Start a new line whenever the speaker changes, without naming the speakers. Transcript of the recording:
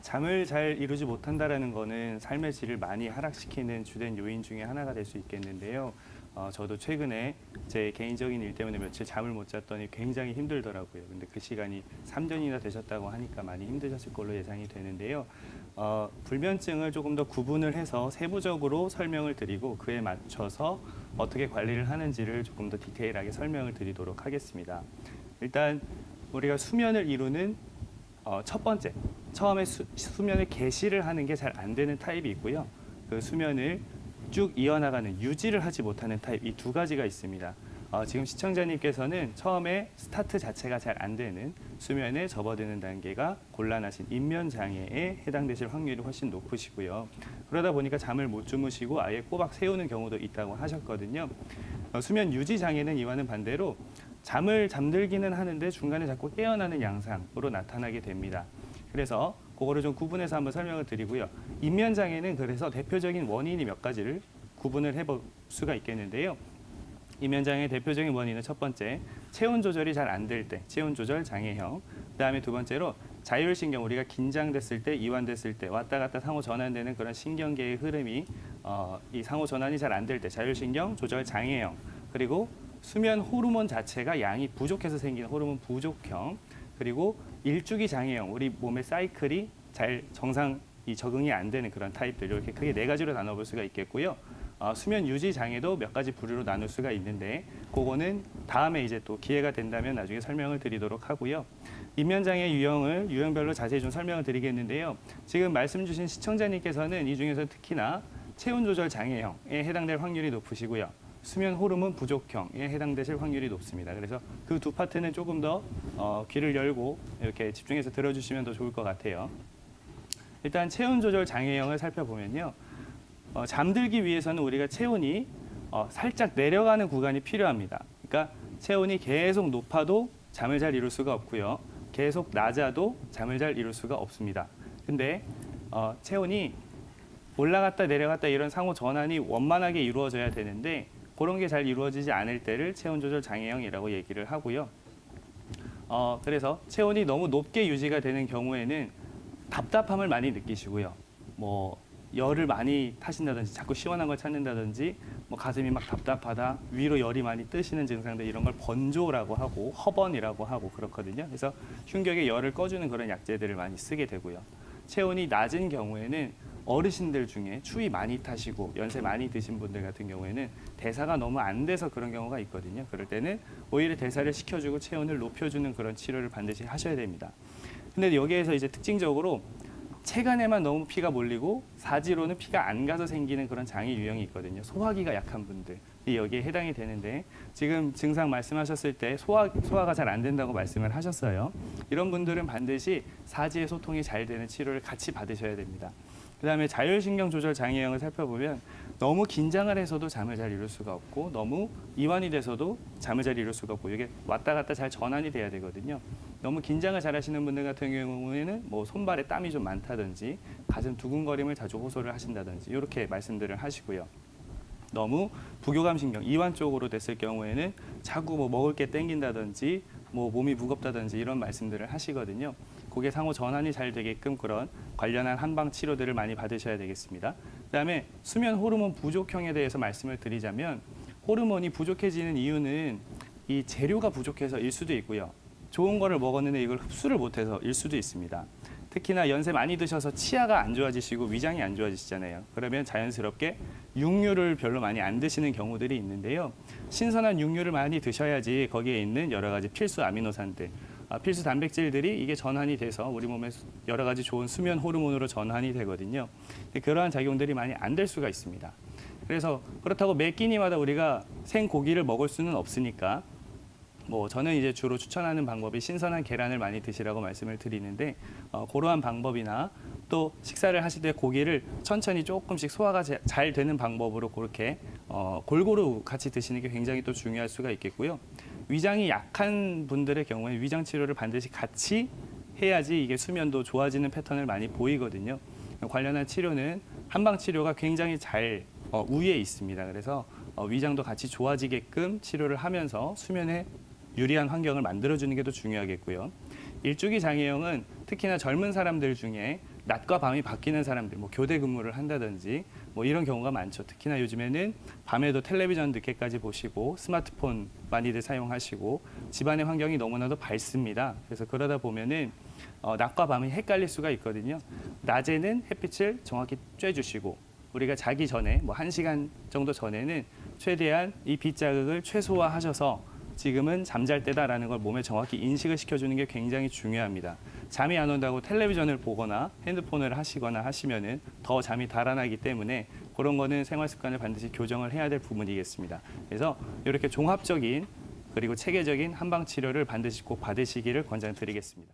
잠을 잘 이루지 못한다는 거는 삶의 질을 많이 하락시키는 주된 요인 중에 하나가 될 수 있겠는데요. 저도 최근에 제 개인적인 일 때문에 며칠 잠을 못 잤더니 굉장히 힘들더라고요. 근데 그 시간이 3년이나 되셨다고 하니까 많이 힘드셨을 걸로 예상이 되는데요. 불면증을 조금 더 구분을 해서 세부적으로 설명을 드리고 그에 맞춰서 어떻게 관리를 하는지를 조금 더 디테일하게 설명을 드리도록 하겠습니다. 일단 우리가 수면을 이루는 첫 번째, 처음에 수면을 개시를 하는 게 잘 안 되는 타입이 있고요. 그 수면을 쭉 이어나가는 유지를 하지 못하는 타입, 이 두 가지가 있습니다. 지금 시청자님께서는 처음에 스타트 자체가 잘 안 되는 수면에 접어드는 단계가 곤란하신 인면장애에 해당되실 확률이 훨씬 높으시고요. 그러다 보니까 잠을 못 주무시고 아예 꼬박 세우는 경우도 있다고 하셨거든요. 수면 유지 장애는 이와는 반대로 잠을 잠들기는 하는데 중간에 자꾸 깨어나는 양상으로 나타나게 됩니다. 그래서 그거를 좀 구분해서 한번 설명을 드리고요. 인면장애는 그래서 대표적인 원인이 몇 가지를 구분을 해볼 수가 있겠는데요. 인면장애의 대표적인 원인은 첫 번째, 체온 조절이 잘 안 될 때, 체온 조절 장애형. 그다음에 두 번째로 자율신경, 우리가 긴장됐을 때, 이완됐을 때 왔다 갔다 상호 전환되는 그런 신경계의 흐름이 이 상호 전환이 잘 안 될 때, 자율신경 조절 장애형. 그리고 수면 호르몬 자체가 양이 부족해서 생기는 호르몬 부족형. 그리고 일주기 장애형, 우리 몸의 사이클이 잘 정상이 적응이 안 되는 그런 타입들, 이렇게 크게 네 가지로 나눠볼 수가 있겠고요. 수면 유지 장애도 몇 가지 부류로 나눌 수가 있는데 그거는 다음에 이제 또 기회가 된다면 나중에 설명을 드리도록 하고요. 인면장애 유형을 유형별로 자세히 좀 설명을 드리겠는데요. 지금 말씀 주신 시청자님께서는 이 중에서 특히나 체온 조절 장애형에 해당될 확률이 높으시고요. 수면 호르몬 부족형에 해당되실 확률이 높습니다. 그래서 그 두 파트는 조금 더 귀를 열고 이렇게 집중해서 들어주시면 더 좋을 것 같아요. 일단 체온 조절 장애형을 살펴보면요. 잠들기 위해서는 우리가 체온이 살짝 내려가는 구간이 필요합니다. 그러니까 체온이 계속 높아도 잠을 잘 이룰 수가 없고요. 계속 낮아도 잠을 잘 이룰 수가 없습니다. 근데 체온이 올라갔다 내려갔다 이런 상호 전환이 원만하게 이루어져야 되는데 그런 게 잘 이루어지지 않을 때를 체온 조절 장애형이라고 얘기를 하고요. 그래서 체온이 너무 높게 유지가 되는 경우에는 답답함을 많이 느끼시고요. 뭐 열을 많이 타신다든지 자꾸 시원한 걸 찾는다든지 뭐 가슴이 막 답답하다, 위로 열이 많이 뜨시는 증상들, 이런 걸 번조라고 하고 허번이라고 하고 그렇거든요. 그래서 흉격에 열을 꺼주는 그런 약재들을 많이 쓰게 되고요. 체온이 낮은 경우에는 어르신들 중에 추위 많이 타시고 연세 많이 드신 분들 같은 경우에는 대사가 너무 안 돼서 그런 경우가 있거든요. 그럴 때는 오히려 대사를 시켜주고 체온을 높여주는 그런 치료를 반드시 하셔야 됩니다. 근데 여기에서 이제 특징적으로 체간에만 너무 피가 몰리고 사지로는 피가 안 가서 생기는 그런 장애 유형이 있거든요. 소화기가 약한 분들이 여기에 해당이 되는데 지금 증상 말씀하셨을 때 소화가 잘 안 된다고 말씀을 하셨어요. 이런 분들은 반드시 사지의 소통이 잘 되는 치료를 같이 받으셔야 됩니다. 그다음에 자율신경 조절 장애형을 살펴보면 너무 긴장을 해서도 잠을 잘 이룰 수가 없고 너무 이완이 돼서도 잠을 잘 이룰 수가 없고 이게 왔다 갔다 잘 전환이 돼야 되거든요. 너무 긴장을 잘 하시는 분들 같은 경우에는 뭐 손발에 땀이 좀 많다든지 가슴 두근거림을 자주 호소를 하신다든지 이렇게 말씀들을 하시고요. 너무 부교감 신경, 이완 쪽으로 됐을 경우에는 자꾸 뭐 먹을 게 땡긴다든지 뭐 몸이 무겁다든지 이런 말씀들을 하시거든요. 그게 상호 전환이 잘 되게끔 그런 관련한 한방 치료들을 많이 받으셔야 되겠습니다. 그다음에 수면 호르몬 부족형에 대해서 말씀을 드리자면 호르몬이 부족해지는 이유는 이 재료가 부족해서일 수도 있고요. 좋은 거를 먹었는데 이걸 흡수를 못해서 일 수도 있습니다. 특히나 연세 많이 드셔서 치아가 안 좋아지시고 위장이 안 좋아지시잖아요. 그러면 자연스럽게 육류를 별로 많이 안 드시는 경우들이 있는데요. 신선한 육류를 많이 드셔야지 거기에 있는 여러 가지 필수 아미노산들, 필수 단백질들이 이게 전환이 돼서 우리 몸에 여러 가지 좋은 수면 호르몬으로 전환이 되거든요. 그러한 작용들이 많이 안 될 수가 있습니다. 그래서 그렇다고 매 끼니마다 우리가 생고기를 먹을 수는 없으니까 뭐 저는 이제 주로 추천하는 방법이 신선한 계란을 많이 드시라고 말씀을 드리는데 그러한 방법이나 또 식사를 하실 때 고기를 천천히 조금씩 소화가 잘 되는 방법으로 그렇게 골고루 같이 드시는 게 굉장히 또 중요할 수가 있겠고요. 위장이 약한 분들의 경우에 위장 치료를 반드시 같이 해야지 이게 수면도 좋아지는 패턴을 많이 보이거든요. 관련한 치료는 한방 치료가 굉장히 잘 우위에 있습니다. 그래서 위장도 같이 좋아지게끔 치료를 하면서 수면에 유리한 환경을 만들어주는 게 더 중요하겠고요. 일주기 장애형은 특히나 젊은 사람들 중에 낮과 밤이 바뀌는 사람들, 뭐 교대 근무를 한다든지 뭐 이런 경우가 많죠. 특히나 요즘에는 밤에도 텔레비전 늦게까지 보시고 스마트폰 많이들 사용하시고 집안의 환경이 너무나도 밝습니다. 그래서 그러다 보면은 낮과 밤이 헷갈릴 수가 있거든요. 낮에는 햇빛을 정확히 쬐주시고 우리가 자기 전에 뭐 1시간 정도 전에는 최대한 이 빛 자극을 최소화하셔서 지금은 잠잘 때다라는 걸 몸에 정확히 인식을 시켜주는 게 굉장히 중요합니다. 잠이 안 온다고 텔레비전을 보거나 핸드폰을 하시거나 하시면은 더 잠이 달아나기 때문에 그런 거는 생활 습관을 반드시 교정을 해야 될 부분이겠습니다. 그래서 이렇게 종합적인 그리고 체계적인 한방 치료를 반드시 꼭 받으시기를 권장드리겠습니다.